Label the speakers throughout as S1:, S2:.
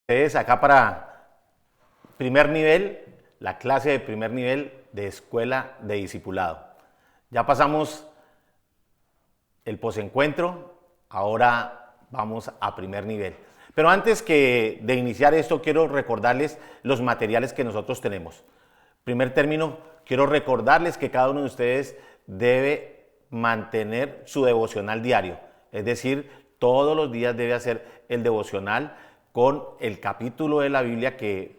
S1: ustedes acá para primer nivel, la clase de primer nivel de escuela de discipulado. Ya pasamos el posencuentro, ahora vamos a primer nivel. Pero antes de iniciar esto, quiero recordarles los materiales que nosotros tenemos. Primer término, quiero recordarles que cada uno de ustedes debe mantener su devocional diario. Es decir, todos los días debe hacer el devocional con el capítulo de la Biblia que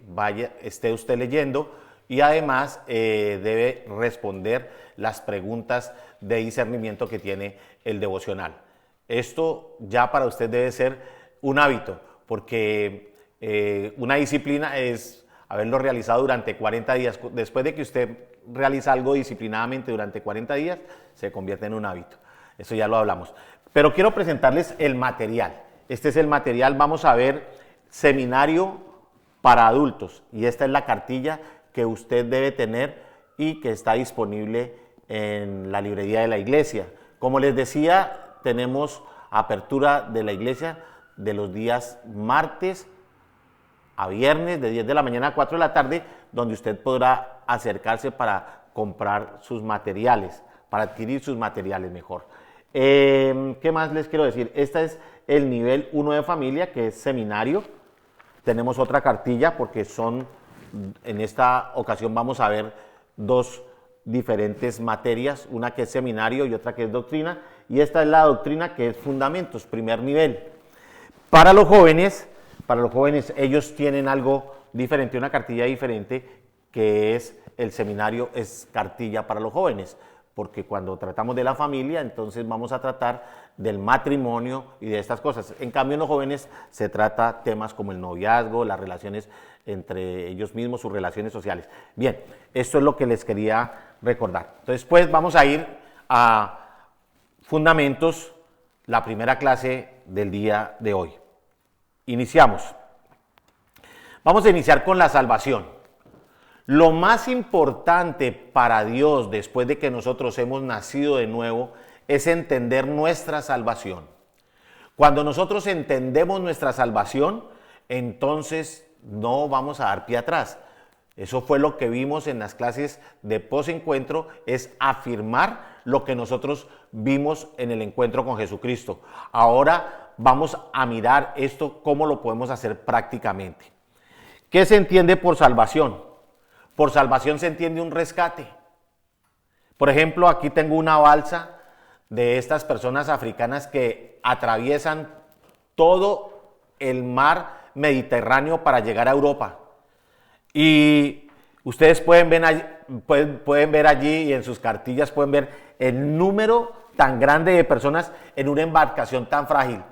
S1: esté usted leyendo, y además debe responder las preguntas de discernimiento que tiene el devocional. Esto ya para usted debe ser un hábito, porque una disciplina es haberlo realizado durante 40 días. Después de que usted realiza algo disciplinadamente durante 40 días, se convierte en un hábito. Eso ya lo hablamos. Pero quiero presentarles el material. Este es el material. Vamos a ver seminario para adultos. Y esta es la cartilla que usted debe tener y que está disponible en la librería de la iglesia. Como les decía, tenemos apertura de la iglesia de los días martes a viernes de 10 de la mañana a 4 de la tarde, donde usted podrá acercarse para comprar sus materiales, para adquirir sus materiales mejor. ¿Qué más les quiero decir? Este es el nivel 1 de familia, que es seminario. Tenemos otra cartilla porque en esta ocasión vamos a ver dos diferentes materias, una que es seminario y otra que es doctrina, y esta es la doctrina, que es fundamentos, primer nivel. Para los jóvenes ellos tienen algo diferente, una cartilla diferente, que es el seminario, es cartilla para los jóvenes, porque cuando tratamos de la familia, entonces vamos a tratar del matrimonio y de estas cosas. En cambio, en los jóvenes se trata temas como el noviazgo, las relaciones entre ellos mismos, sus relaciones sociales. Bien, esto es lo que les quería recordar. Entonces, pues vamos a ir a fundamentos, la primera clase del día de hoy. Iniciamos. Vamos a iniciar con la salvación. Lo más importante para Dios después de que nosotros hemos nacido de nuevo es entender nuestra salvación. Cuando nosotros entendemos nuestra salvación, entonces no vamos a dar pie atrás. Eso fue lo que vimos en las clases de posencuentro, es afirmar lo que nosotros vimos en el encuentro con Jesucristo. Ahora vamos a mirar esto, cómo lo podemos hacer prácticamente. ¿Qué se entiende por salvación? Por salvación se entiende un rescate. Por ejemplo, aquí tengo una balsa de estas personas africanas que atraviesan todo el mar Mediterráneo para llegar a Europa. Y ustedes pueden ver allí, y en sus cartillas pueden ver el número tan grande de personas en una embarcación tan frágil.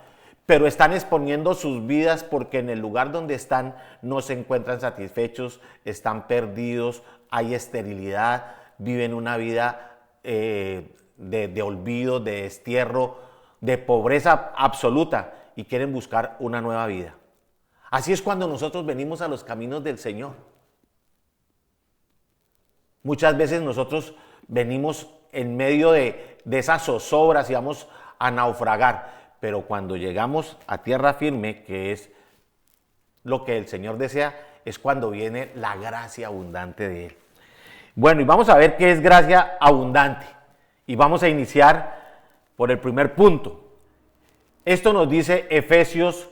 S1: Pero están exponiendo sus vidas porque en el lugar donde están no se encuentran satisfechos, están perdidos, hay esterilidad, viven una vida de olvido, de destierro, de pobreza absoluta, y quieren buscar una nueva vida. Así es cuando nosotros venimos a los caminos del Señor. Muchas veces nosotros venimos en medio de esas zozobras y vamos a naufragar. Pero cuando llegamos a tierra firme, que es lo que el Señor desea, es cuando viene la gracia abundante de Él. Bueno, y vamos a ver qué es gracia abundante. Y vamos a iniciar por el primer punto. Esto nos dice Efesios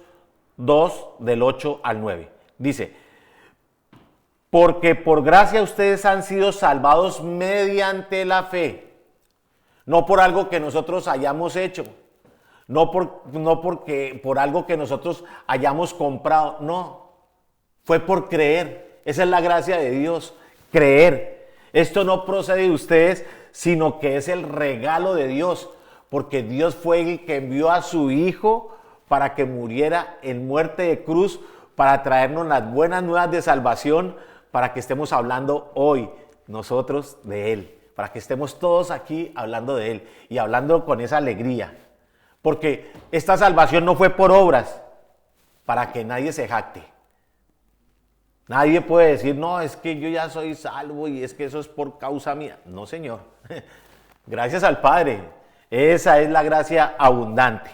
S1: 2, del 8 al 9. Dice: porque por gracia ustedes han sido salvados mediante la fe, no por algo que nosotros hayamos hecho. No porque por algo que nosotros hayamos comprado, no, fue por creer. Esa es la gracia de Dios, creer. Esto no procede de ustedes, sino que es el regalo de Dios, porque Dios fue el que envió a su Hijo para que muriera en muerte de cruz, para traernos las buenas nuevas de salvación, para que estemos hablando hoy nosotros de Él, para que estemos todos aquí hablando de Él y hablando con esa alegría. Porque esta salvación no fue por obras, para que nadie se jacte. Nadie puede decir, no, es que yo ya soy salvo y es que eso es por causa mía. No, Señor. Gracias al Padre. Esa es la gracia abundante.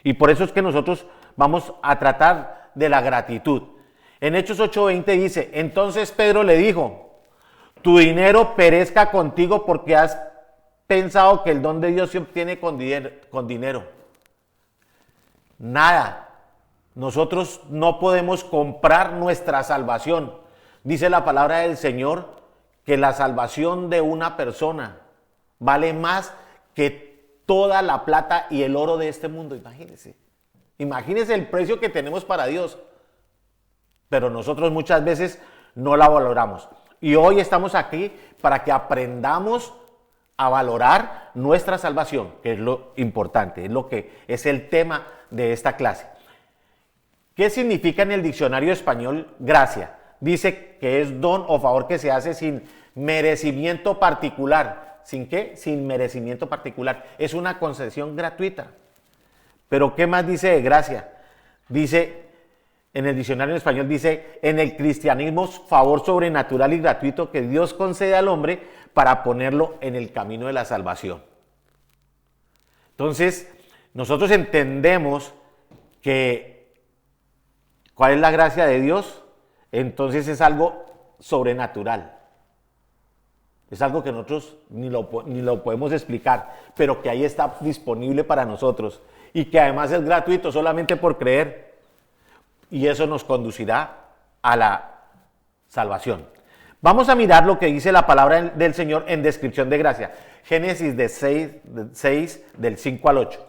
S1: Y por eso es que nosotros vamos a tratar de la gratitud. En Hechos 8:20 dice, entonces Pedro le dijo, tu dinero perezca contigo porque has pensado que el don de Dios se obtiene con dinero. Nada. Nosotros no podemos comprar nuestra salvación. Dice la palabra del Señor que la salvación de una persona vale más que toda la plata y el oro de este mundo. Imagínense. Imagínense el precio que tenemos para Dios. Pero nosotros muchas veces no la valoramos. Y hoy estamos aquí para que aprendamos a valorar nuestra salvación, que es lo importante, es lo que es el tema de esta clase. ¿Qué significa en el diccionario español gracia? Dice que es don o favor que se hace sin merecimiento particular. ¿Sin qué? Sin merecimiento particular. Es una concesión gratuita. Pero ¿qué más dice de gracia? Dice, en el diccionario en español dice, en el cristianismo favor sobrenatural y gratuito que Dios concede al hombre para ponerlo en el camino de la salvación. Entonces, nosotros entendemos que ¿cuál es la gracia de Dios? Entonces es algo sobrenatural. Es algo que nosotros ni lo podemos explicar, pero que ahí está disponible para nosotros y que además es gratuito solamente por creer. Y eso nos conducirá a la salvación. Vamos a mirar lo que dice la palabra del Señor en descripción de gracia. Génesis 6 del 5 al 8.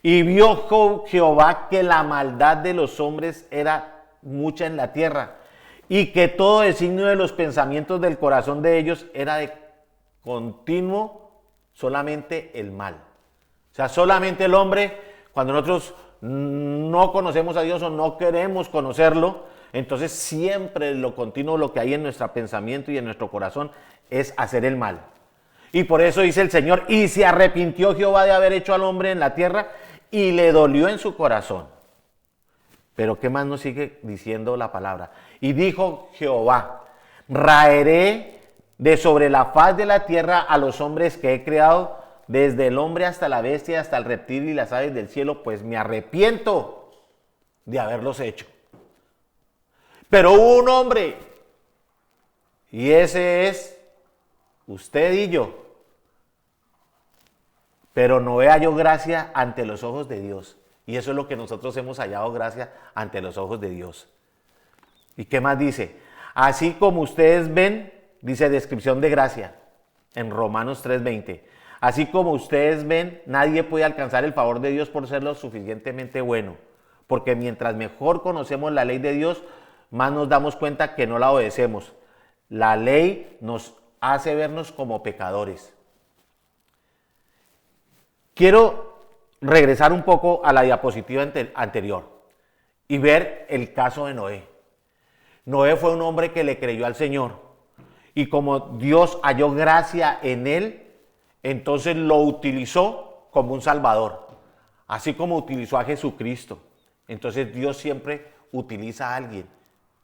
S1: Y vio Jehová que la maldad de los hombres era mucha en la tierra, y que todo designio de los pensamientos del corazón de ellos era de continuo solamente el mal. O sea, solamente el hombre, cuando nosotros no conocemos a Dios o no queremos conocerlo, entonces siempre lo continuo, lo que hay en nuestro pensamiento y en nuestro corazón es hacer el mal. Y por eso dice el Señor, y se arrepintió Jehová de haber hecho al hombre en la tierra, y le dolió en su corazón. Pero ¿qué más nos sigue diciendo la palabra? Y dijo Jehová, raeré de sobre la faz de la tierra a los hombres que he creado, desde el hombre hasta la bestia, hasta el reptil y las aves del cielo, pues me arrepiento de haberlos hecho. Pero hubo un hombre, y ese es usted y yo. Pero no he hallado gracia ante los ojos de Dios. Y eso es lo que nosotros hemos hallado gracia ante los ojos de Dios. ¿Y qué más dice? Así como ustedes ven, dice descripción de gracia en Romanos 3:20. Así como ustedes ven, nadie puede alcanzar el favor de Dios por ser lo suficientemente bueno. Porque mientras mejor conocemos la ley de Dios, más nos damos cuenta que no la obedecemos. La ley nos hace vernos como pecadores. Quiero regresar un poco a la diapositiva anterior y ver el caso de Noé. Noé fue un hombre que le creyó al Señor y como Dios halló gracia en él, entonces lo utilizó como un salvador, así como utilizó a Jesucristo. Entonces Dios siempre utiliza a alguien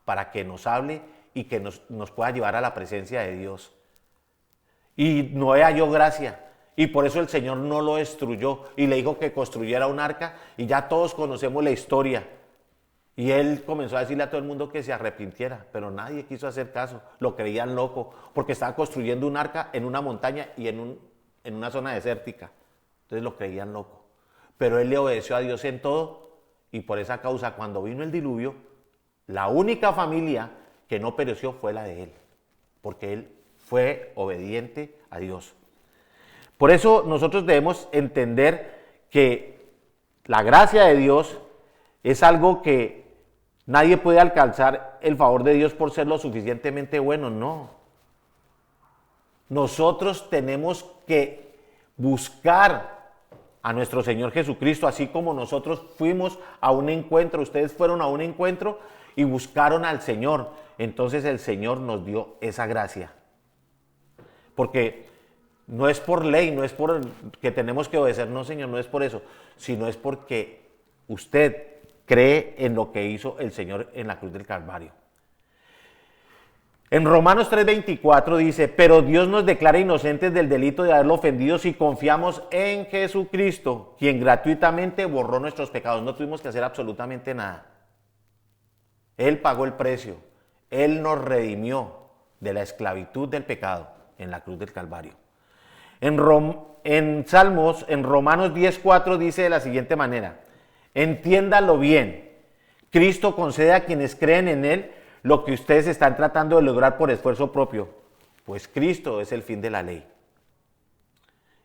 S1: para que nos hable y que nos pueda llevar a la presencia de Dios. Y Noé halló gracia. Y por eso el Señor no lo destruyó y le dijo que construyera un arca, y ya todos conocemos la historia. Y él comenzó a decirle a todo el mundo que se arrepintiera, pero nadie quiso hacer caso, lo creían loco, porque estaba construyendo un arca en una montaña y en una zona desértica. Entonces lo creían loco. Pero él le obedeció a Dios en todo, y por esa causa cuando vino el diluvio, la única familia que no pereció fue la de él, porque él fue obediente a Dios. Por eso nosotros debemos entender que la gracia de Dios es algo que nadie puede alcanzar el favor de Dios por ser lo suficientemente bueno, no. Nosotros tenemos que buscar a nuestro Señor Jesucristo, así como nosotros fuimos a un encuentro, ustedes fueron a un encuentro y buscaron al Señor. Entonces el Señor nos dio esa gracia. Porque no es por ley, no es por que tenemos que obedecer, no Señor, no es por eso, sino es porque usted cree en lo que hizo el Señor en la cruz del Calvario. En Romanos 3:24 dice, pero Dios nos declara inocentes del delito de haberlo ofendido si confiamos en Jesucristo, quien gratuitamente borró nuestros pecados. No tuvimos que hacer absolutamente nada. Él pagó el precio. Él nos redimió de la esclavitud del pecado en la cruz del Calvario. En Salmos, en Romanos 10:4 dice de la siguiente manera: entiéndalo bien, Cristo concede a quienes creen en Él lo que ustedes están tratando de lograr por esfuerzo propio, pues Cristo es el fin de la ley.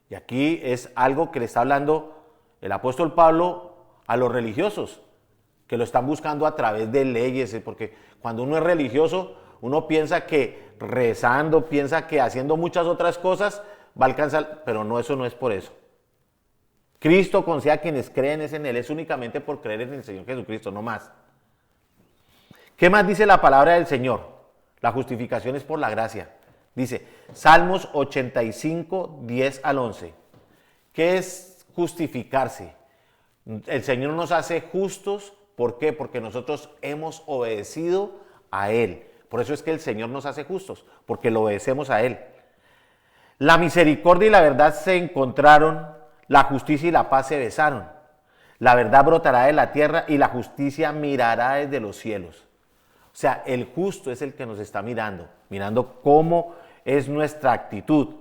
S1: Y aquí es algo que le está hablando el apóstol Pablo a los religiosos, que lo están buscando a través de leyes, porque cuando uno es religioso, uno piensa que rezando, piensa que haciendo muchas otras cosas va a alcanzar, pero no, eso no es por eso. Cristo concede a quienes creen en Él, es únicamente por creer en el Señor Jesucristo, no más. ¿Qué más dice la palabra del Señor? La justificación es por la gracia. Dice, Salmos 85, 10 al 11. ¿Qué es justificarse? El Señor nos hace justos, ¿por qué? Porque nosotros hemos obedecido a Él. Por eso es que el Señor nos hace justos, porque lo obedecemos a Él. La misericordia y la verdad se encontraron, la justicia y la paz se besaron. La verdad brotará de la tierra y la justicia mirará desde los cielos. O sea, el justo es el que nos está mirando cómo es nuestra actitud.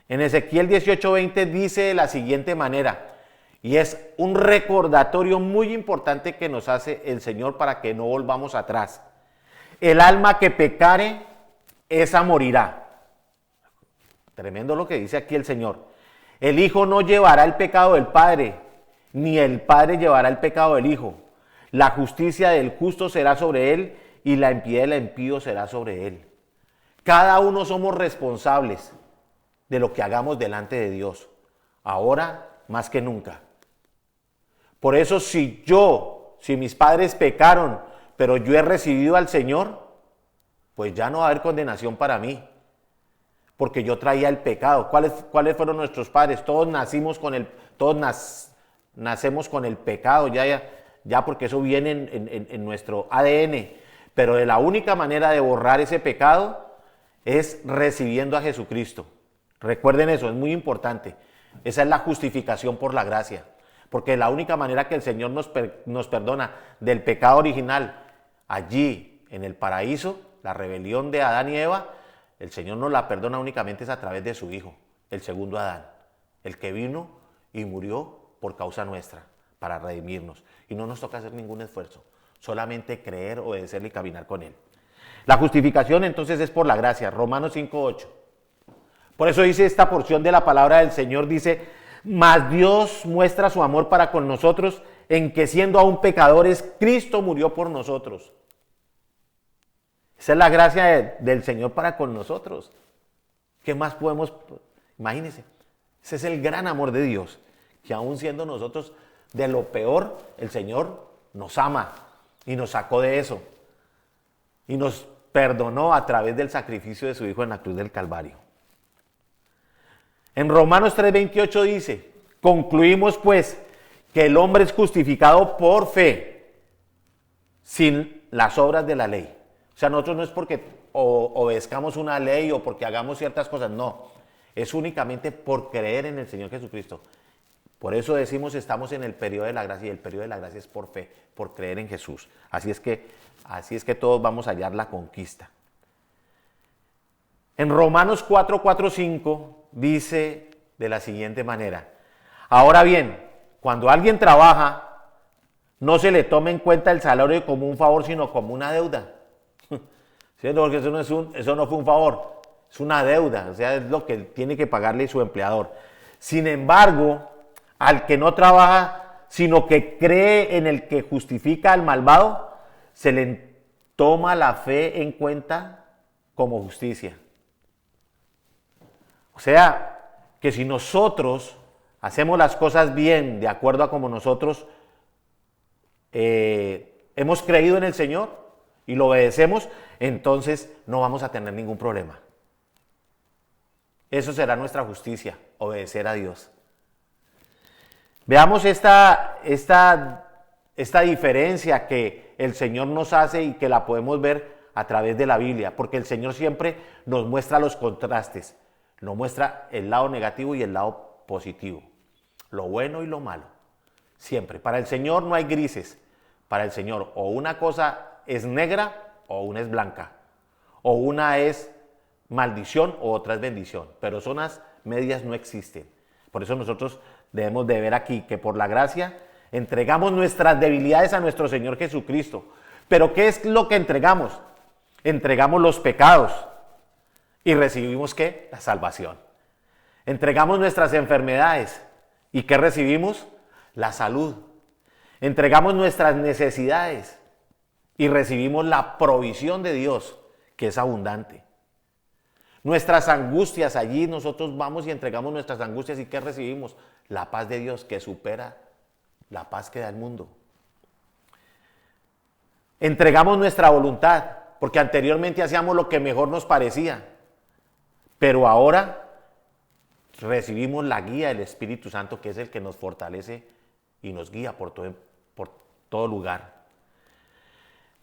S1: En Ezequiel 18:20 dice de la siguiente manera, y es un recordatorio muy importante que nos hace el Señor para que no volvamos atrás. El alma que pecare, esa morirá. Tremendo lo que dice aquí el Señor. El Hijo no llevará el pecado del Padre, ni el Padre llevará el pecado del Hijo. La justicia del justo será sobre él y la impiedad del impío será sobre él. Cada uno somos responsables de lo que hagamos delante de Dios, ahora más que nunca. Por eso si mis padres pecaron, pero yo he recibido al Señor, pues ya no va a haber condenación para mí, porque yo traía el pecado. ¿Cuáles fueron nuestros padres? Todos nacimos con nacemos con el pecado, ya porque eso viene en nuestro ADN, pero de la única manera de borrar ese pecado es recibiendo a Jesucristo. Recuerden eso, es muy importante. Esa es la justificación por la gracia, porque la única manera que el Señor nos perdona del pecado original, allí en el paraíso, la rebelión de Adán y Eva, el Señor nos la perdona únicamente es a través de su Hijo, el segundo Adán, el que vino y murió por causa nuestra, para redimirnos. Y no nos toca hacer ningún esfuerzo, solamente creer, obedecerle y caminar con Él. La justificación entonces es por la gracia, Romanos 5:8. Por eso dice esta porción de la palabra del Señor, dice, mas Dios muestra su amor para con nosotros en que siendo aún pecadores, Cristo murió por nosotros. Esa es la gracia del Señor para con nosotros. ¿Qué más podemos? Imagínense, ese es el gran amor de Dios, que aún siendo nosotros de lo peor, el Señor nos ama y nos sacó de eso y nos perdonó a través del sacrificio de su Hijo en la cruz del Calvario. En Romanos 3:28 dice, concluimos pues que el hombre es justificado por fe, sin las obras de la ley. O sea, nosotros no es porque obedezcamos una ley o porque hagamos ciertas cosas, no. Es únicamente por creer en el Señor Jesucristo. Por eso decimos estamos en el periodo de la gracia y el periodo de la gracia es por fe, por creer en Jesús. Así es que todos vamos a hallar la conquista. En Romanos 4:5 dice de la siguiente manera, ahora bien, cuando alguien trabaja, no se le tome en cuenta el salario como un favor, sino como una deuda. ¿Sí? Porque eso no fue un favor, es una deuda, o sea, es lo que tiene que pagarle su empleador. Sin embargo, al que no trabaja, sino que cree en el que justifica al malvado, se le toma la fe en cuenta como justicia. O sea, que si nosotros hacemos las cosas bien, de acuerdo a como nosotros hemos creído en el Señor y lo obedecemos, entonces no vamos a tener ningún problema. Eso será nuestra justicia, obedecer a Dios. Veamos esta diferencia que el Señor nos hace y que la podemos ver a través de la Biblia, porque el Señor siempre nos muestra los contrastes, nos muestra el lado negativo y el lado positivo, lo bueno y lo malo, siempre. Para el Señor no hay grises, para el Señor. O una cosa es negra o una es blanca. O una es maldición o otra es bendición. Pero zonas medias no existen. Por eso nosotros debemos de ver aquí que por la gracia entregamos nuestras debilidades a nuestro Señor Jesucristo. Pero ¿qué es lo que entregamos? Entregamos los pecados y recibimos ¿qué? La salvación. Entregamos nuestras enfermedades y ¿qué recibimos? La salud. Entregamos nuestras necesidades y recibimos la provisión de Dios, que es abundante. Nuestras angustias, allí nosotros vamos y entregamos nuestras angustias y ¿qué recibimos? La paz de Dios que supera la paz que da el mundo. Entregamos nuestra voluntad, porque anteriormente hacíamos lo que mejor nos parecía, pero ahora recibimos la guía del Espíritu Santo, que es el que nos fortalece y nos guía por todo lugar.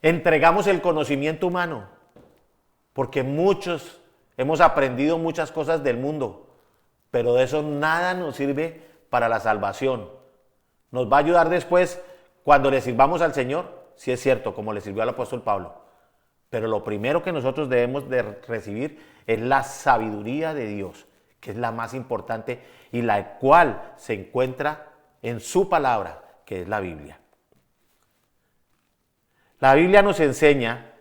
S1: Entregamos el conocimiento humano, porque muchos hemos aprendido muchas cosas del mundo, pero de eso nada nos sirve para la salvación. Nos va a ayudar después cuando le sirvamos al Señor, si es cierto, como le sirvió al apóstol Pablo. Pero lo primero que nosotros debemos de recibir es la sabiduría de Dios, que es la más importante y la cual se encuentra en su palabra, que es la Biblia. La Biblia nos enseña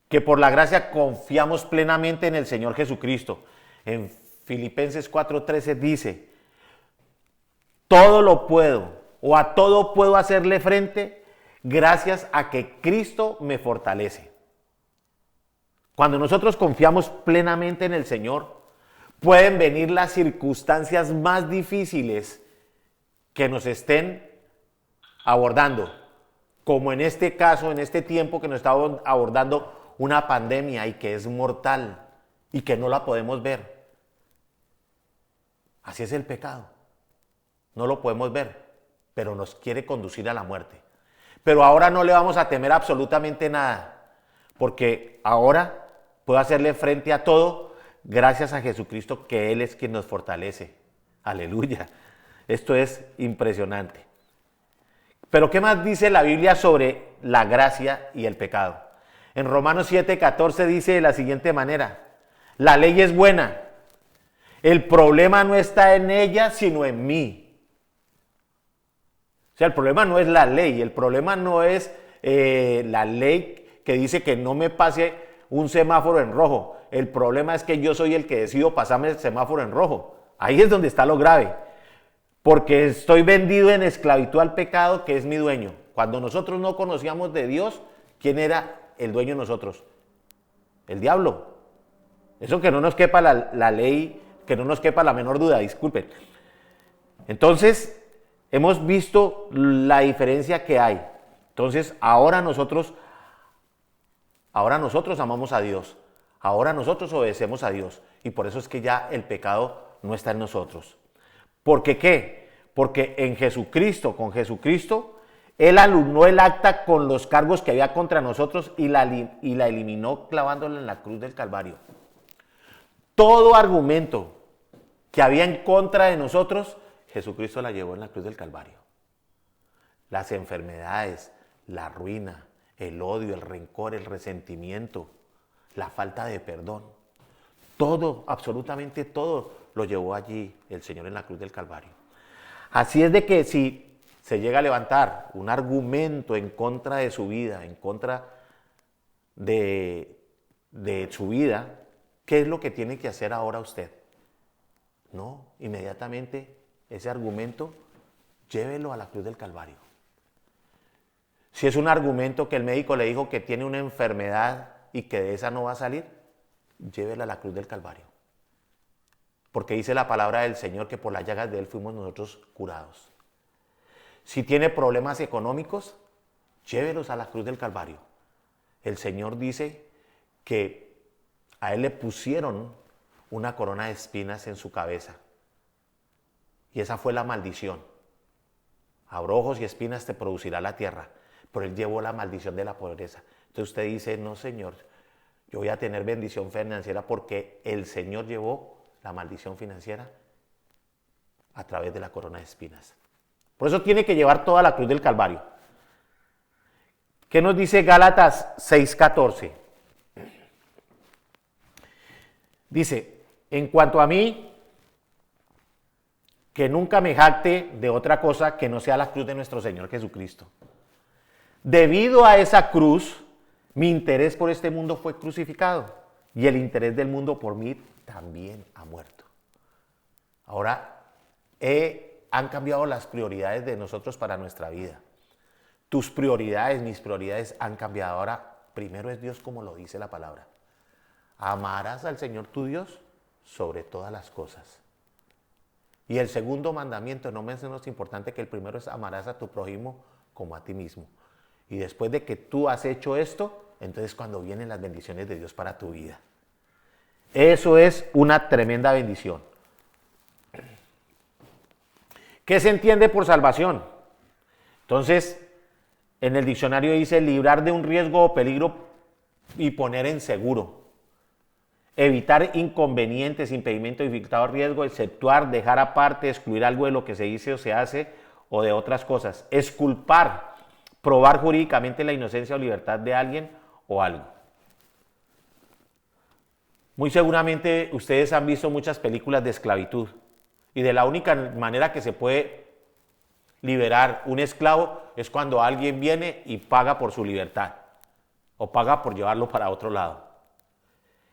S1: que por la gracia confiamos plenamente en el Señor Jesucristo. En Filipenses 4:13 dice, todo lo puedo o a todo puedo hacerle frente gracias a que Cristo me fortalece. Cuando nosotros confiamos plenamente en el Señor, pueden venir las circunstancias más difíciles que nos estén abordando, como en este caso, en este tiempo que nos está abordando una pandemia y que es mortal y que no la podemos ver. Así es el pecado. No lo podemos ver, pero nos quiere conducir a la muerte. Pero ahora no le vamos a temer absolutamente nada, porque ahora puedo hacerle frente a todo gracias a Jesucristo, que Él es quien nos fortalece. Aleluya. Esto es impresionante. Pero ¿qué más dice la Biblia sobre la gracia y el pecado? En Romanos 7:14 dice de la siguiente manera, la ley es buena, el problema no está en ella, sino en mí. O sea, el problema no es la ley, el problema no es la ley que dice que no me pase un semáforo en rojo. El problema es que yo soy el que decido pasarme el semáforo en rojo. Ahí es donde está lo grave. Porque estoy vendido en esclavitud al pecado, que es mi dueño. Cuando nosotros no conocíamos de Dios, ¿quién era el dueño de nosotros? El diablo. Eso que no nos quepa la ley, que no nos quepa la menor duda, disculpen. Entonces, hemos visto la diferencia que hay. Entonces, ahora nosotros amamos a Dios. Ahora nosotros obedecemos a Dios. Y por eso es que ya el pecado no está en nosotros. ¿Por qué qué? Porque en Jesucristo, con Jesucristo, Él anuló el acta con los cargos que había contra nosotros y la eliminó clavándola en la cruz del Calvario. Todo argumento que había en contra de nosotros, Jesucristo la llevó en la cruz del Calvario. Las enfermedades, la ruina, el odio, el rencor, el resentimiento, la falta de perdón. Todo, absolutamente todo, lo llevó allí el Señor en la cruz del Calvario. Así es de que si se llega a levantar un argumento en contra de su vida, en contra de su vida, ¿qué es lo que tiene que hacer ahora usted? No, inmediatamente ese argumento, llévelo a la cruz del Calvario. Si es un argumento que el médico le dijo que tiene una enfermedad y que de esa no va a salir, llévela a la cruz del Calvario. Porque dice la palabra del Señor que por las llagas de Él fuimos nosotros curados. Si tiene problemas económicos, llévelos a la cruz del Calvario. El Señor dice que a Él le pusieron una corona de espinas en su cabeza. Y esa fue la maldición. Abrojos y espinas te producirá la tierra. Pero Él llevó la maldición de la pobreza. Entonces usted dice, no Señor, yo voy a tener bendición financiera porque el Señor llevó la maldición financiera a través de la corona de espinas. Por eso tiene que llevar toda la cruz del Calvario. ¿Qué nos dice Gálatas 6:14? Dice, en cuanto a mí, que nunca me jacte de otra cosa que no sea la cruz de nuestro Señor Jesucristo. Debido a esa cruz, mi interés por este mundo fue crucificado y el interés del mundo por mí también ha muerto. Ahora, han cambiado las prioridades de nosotros para nuestra vida. Tus prioridades, mis prioridades han cambiado. Ahora, primero es Dios como lo dice la palabra. Amarás al Señor tu Dios sobre todas las cosas. Y el segundo mandamiento, no menos importante que el primero, es amarás a tu prójimo como a ti mismo. Y después de que tú has hecho esto, entonces cuando vienen las bendiciones de Dios para tu vida. Eso es una tremenda bendición. ¿Qué se entiende por salvación? Entonces, en el diccionario dice librar de un riesgo o peligro y poner en seguro. Evitar inconvenientes, impedimento, dificultad o riesgo, exceptuar, dejar aparte, excluir algo de lo que se dice o se hace o de otras cosas. Exculpar, probar jurídicamente la inocencia o libertad de alguien o algo. Muy seguramente ustedes han visto muchas películas de esclavitud y de la única manera que se puede liberar un esclavo es cuando alguien viene y paga por su libertad o paga por llevarlo para otro lado.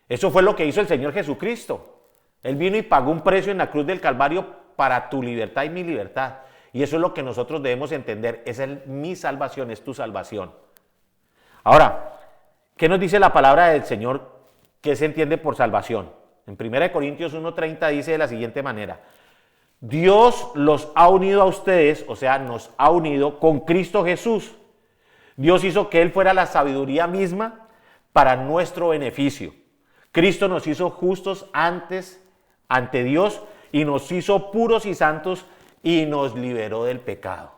S1: Eso fue lo que hizo el Señor Jesucristo. Él vino y pagó un precio en la cruz del Calvario para tu libertad y mi libertad. Y eso es lo que nosotros debemos entender. Esa es mi salvación, es tu salvación. Ahora, ¿qué nos dice la palabra del Señor? ¿Qué se entiende por salvación? En 1 Corintios 1:30 dice de la siguiente manera. Dios los ha unido a ustedes, o sea, nos ha unido con Cristo Jesús. Dios hizo que Él fuera la sabiduría misma para nuestro beneficio. Cristo nos hizo justos ante Dios y nos hizo puros y santos y nos liberó del pecado.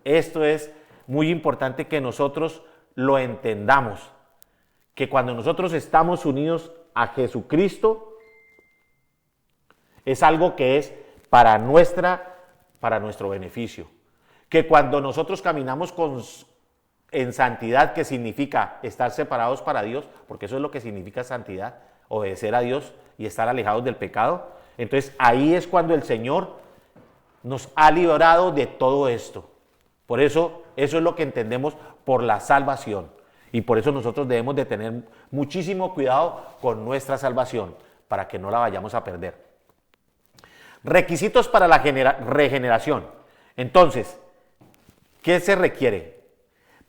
S1: Esto es muy importante que nosotros lo entendamos, que cuando nosotros estamos unidos a Jesucristo es algo que es para nuestro beneficio. Que cuando nosotros caminamos en santidad, que significa estar separados para Dios, porque eso es lo que significa santidad, obedecer a Dios y estar alejados del pecado. Entonces ahí es cuando el Señor nos ha librado de todo esto. Por eso es lo que entendemos por la salvación. Y por eso nosotros debemos de tener muchísimo cuidado con nuestra salvación, para que no la vayamos a perder. Requisitos para la regeneración. Entonces, ¿qué se requiere?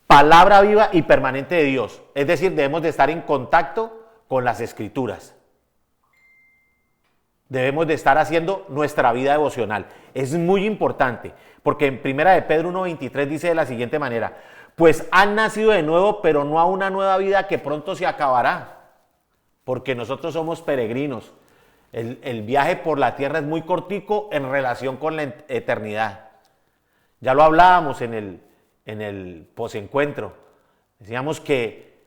S1: Palabra viva y permanente de Dios. Es decir, debemos de estar en contacto con las Escrituras. Debemos de estar haciendo nuestra vida devocional. Es muy importante, porque en 1 de Pedro 1:23 dice de la siguiente manera, pues han nacido de nuevo, pero no a una nueva vida que pronto se acabará, porque nosotros somos peregrinos. El viaje por la tierra es muy cortico en relación con la eternidad. Ya lo hablábamos en el posencuentro. Decíamos que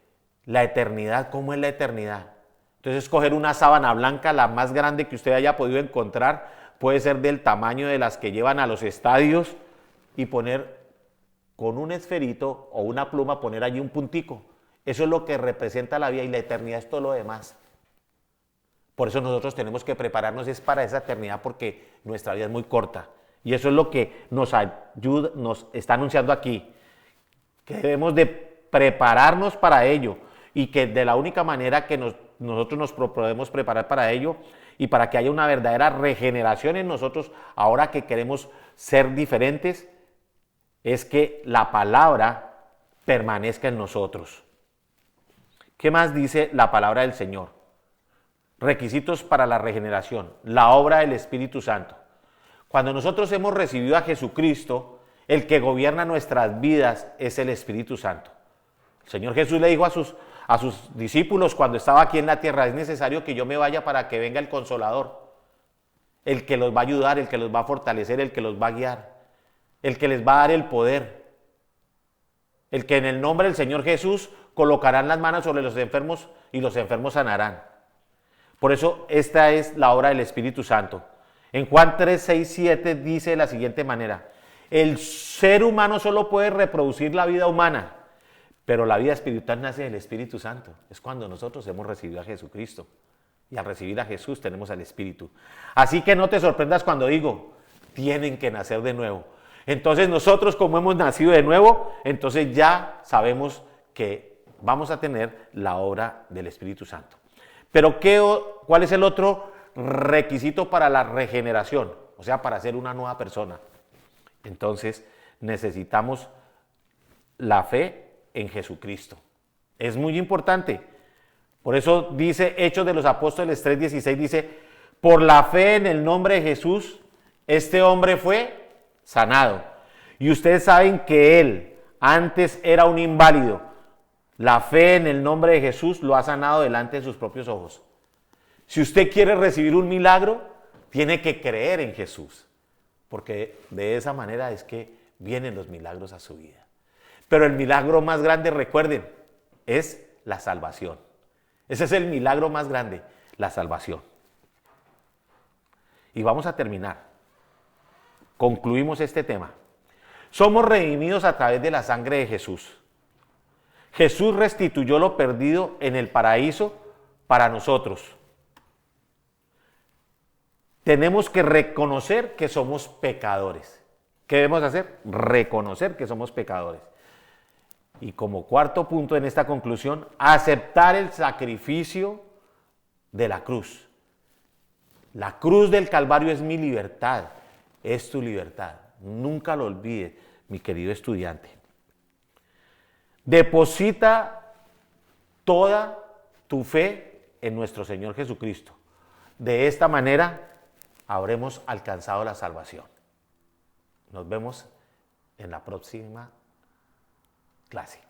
S1: la eternidad, ¿cómo es la eternidad? Entonces, escoger una sábana blanca, la más grande que usted haya podido encontrar, puede ser del tamaño de las que llevan a los estadios, y poner con un esferito o una pluma, poner allí un puntico. Eso es lo que representa la vida, y la eternidad es todo lo demás. Por eso nosotros tenemos que prepararnos es para esa eternidad, porque nuestra vida es muy corta. Y eso es lo que nos ayuda, nos está anunciando aquí, que debemos de prepararnos para ello, y que de la única manera que nosotros nos podemos preparar para ello y para que haya una verdadera regeneración en nosotros, ahora que queremos ser diferentes, es que la palabra permanezca en nosotros. ¿Qué más dice la palabra del Señor? Requisitos para la regeneración, la obra del Espíritu Santo. Cuando nosotros hemos recibido a Jesucristo, el que gobierna nuestras vidas es el Espíritu Santo. El Señor Jesús le dijo a sus discípulos cuando estaba aquí en la tierra, es necesario que yo me vaya para que venga el Consolador, el que los va a ayudar, el que los va a fortalecer, el que los va a guiar, el que les va a dar el poder, el que en el nombre del Señor Jesús colocarán las manos sobre los enfermos y los enfermos sanarán. Por eso esta es la obra del Espíritu Santo. En Juan 3, 6, 7 dice de la siguiente manera, el ser humano solo puede reproducir la vida humana, Pero la vida espiritual nace del Espíritu Santo. Es cuando nosotros hemos recibido a Jesucristo. Y al recibir a Jesús tenemos al Espíritu. Así que no te sorprendas cuando digo, tienen que nacer de nuevo. Entonces nosotros, como hemos nacido de nuevo, entonces ya sabemos que vamos a tener la obra del Espíritu Santo. Pero ¿cuál es el otro requisito para la regeneración? O sea, para ser una nueva persona. Entonces necesitamos la fe en Jesucristo. Es muy importante. Por eso dice Hechos de los Apóstoles 3:16, dice, por la fe en el nombre de Jesús, este hombre fue sanado. Y ustedes saben que él antes era un inválido. La fe en el nombre de Jesús lo ha sanado delante de sus propios ojos. Si usted quiere recibir un milagro, tiene que creer en Jesús. Porque de esa manera es que vienen los milagros a su vida. Pero el milagro más grande, recuerden, es la salvación. Ese es el milagro más grande, la salvación. Y vamos a terminar. Concluimos este tema. Somos redimidos a través de la sangre de Jesús. Jesús restituyó lo perdido en el paraíso para nosotros. Tenemos que reconocer que somos pecadores. ¿Qué debemos hacer? Reconocer que somos pecadores. Y como cuarto punto en esta conclusión, aceptar el sacrificio de la cruz. La cruz del Calvario es mi libertad, es tu libertad. Nunca lo olvides, mi querido estudiante. Deposita toda tu fe en nuestro Señor Jesucristo. De esta manera habremos alcanzado la salvación. Nos vemos en la próxima clase.